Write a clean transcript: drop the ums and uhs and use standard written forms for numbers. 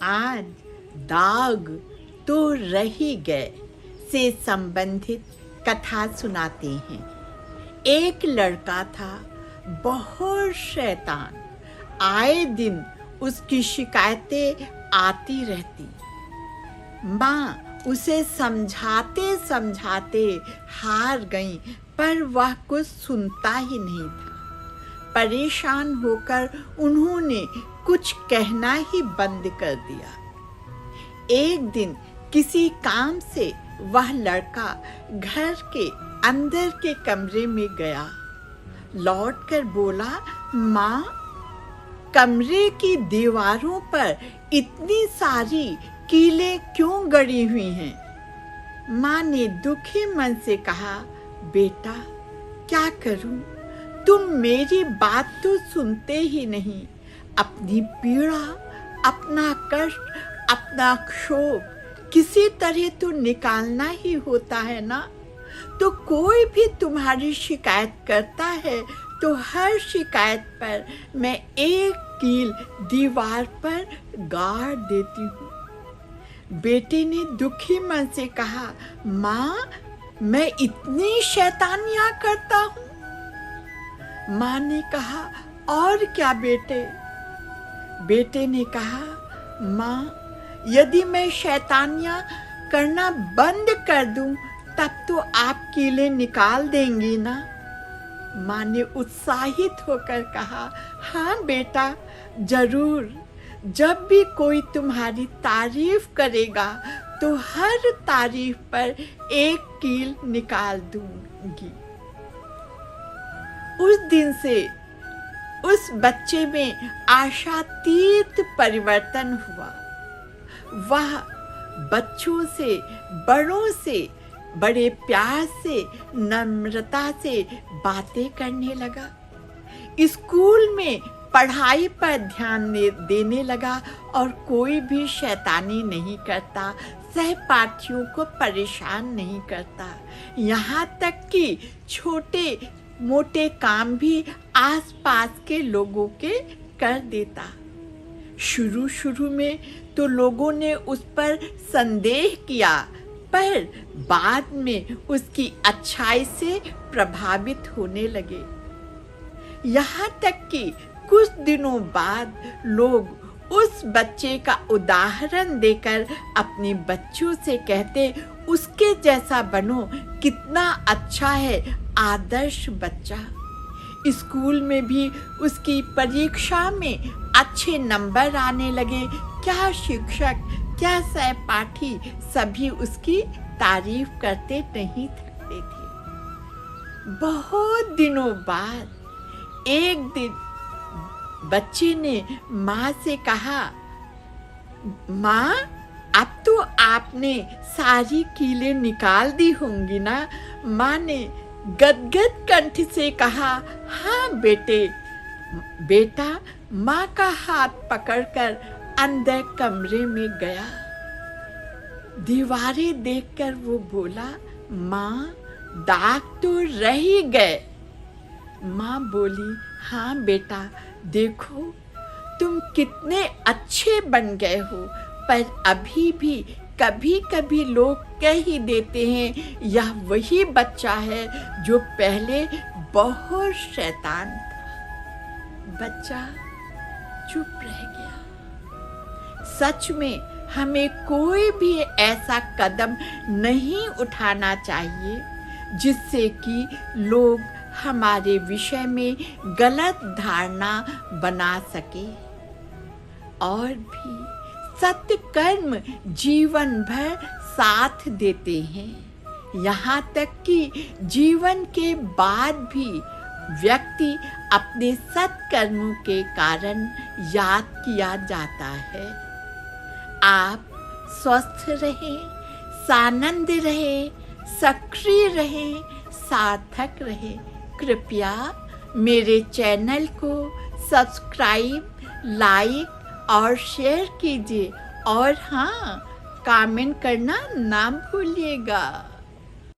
आज दाग तो रह ही गए से संबंधित कथा सुनाते हैं। एक लड़का था, बहुत शैतान। आए दिन उसकी शिकायतें आती रहती। माँ उसे समझाते समझाते हार गई, पर वह कुछ सुनता ही नहीं था। परेशान होकर उन्होंने कुछ कहना ही बंद कर दिया। एक दिन किसी काम से वह लड़का घर के अंदर के कमरे में गया। लौटकर बोला, माँ, कमरे की दीवारों पर इतनी सारी कीलें क्यों गड़ी हुई हैं? माँ ने दुखी मन से कहा, बेटा, क्या करूं? तुम मेरी बात तो सुनते ही नहीं। अपनी पीड़ा, अपना कष्ट, अपना क्षोभ किसी तरह तो निकालना ही होता है ना। तो कोई भी तुम्हारी शिकायत करता है तो हर शिकायत पर मैं एक कील दीवार पर गाड़ देती हूँ। बेटे ने दुखी मन से कहा, माँ, मैं इतनी शैतानियाँ करता हूँ? माँ ने कहा, और क्या बेटे? बेटे ने कहा, माँ, यदि मैं शैतानियाँ करना बंद कर दूं, तब तो आप कीलें निकाल देंगी ना? माँ ने उत्साहित होकर कहा, हाँ बेटा, जरूर। जब भी कोई तुम्हारी तारीफ करेगा तो हर तारीफ पर एक कील निकाल दूंगी। उस दिन से उस बच्चे में आशातीत परिवर्तन हुआ। वह बच्चों से, बड़ों से बड़े प्यार से, नम्रता से बातें करने लगा। स्कूल में पढ़ाई पर ध्यान देने लगा और कोई भी शैतानी नहीं करता, सहपाठियों को परेशान नहीं करता। यहाँ तक कि छोटे मोटे काम भी आसपास के लोगों के कर देता। शुरू में तो लोगों ने उस पर संदेह किया, पर बाद में उसकी अच्छाई से प्रभावित होने लगे। यहाँ तक कि कुछ दिनों बाद लोग उस बच्चे का उदाहरण देकर अपने बच्चों से कहते, उसके जैसा बनो, कितना अच्छा है, आदर्श बच्चा। स्कूल में भी उसकी परीक्षा में अच्छे नंबर आने लगे। क्या शिक्षक, क्या सहपाठी, सभी उसकी तारीफ करते नहीं थकते थे। बहुत दिनों बाद एक दिन बच्चे ने माँ से कहा, माँ, अब तो आपने सारी कीलें निकाल दी होंगी ना? माँ ने गदगद कंठ से कहा, हाँ बेटे। बेटा माँ का हाथ पकड़कर अंदर कमरे में गया। दीवारें देखकर वो बोला, माँ, दाग तो रह ही गए। माँ बोली, हाँ बेटा, देखो तुम कितने अच्छे बन गए हो, पर अभी भी कभी कभी लोग कह ही देते हैं, यह वही बच्चा है जो पहले बहुत शैतान था। बच्चा चुप रह गया। सच में हमें कोई भी ऐसा कदम नहीं उठाना चाहिए जिससे कि लोग हमारे विषय में गलत धारणा बना सके। और भी सत्य कर्म जीवन भर साथ देते हैं। यहाँ तक कि जीवन के बाद भी व्यक्ति अपने सत्कर्मों के कारण याद किया जाता है। आप स्वस्थ रहें, सानंद रहें, सक्रिय रहें, सार्थक रहें। कृपया मेरे चैनल को सब्सक्राइब, लाइक और शेयर कीजिए। और हाँ, कमेंट करना ना भूलिएगा।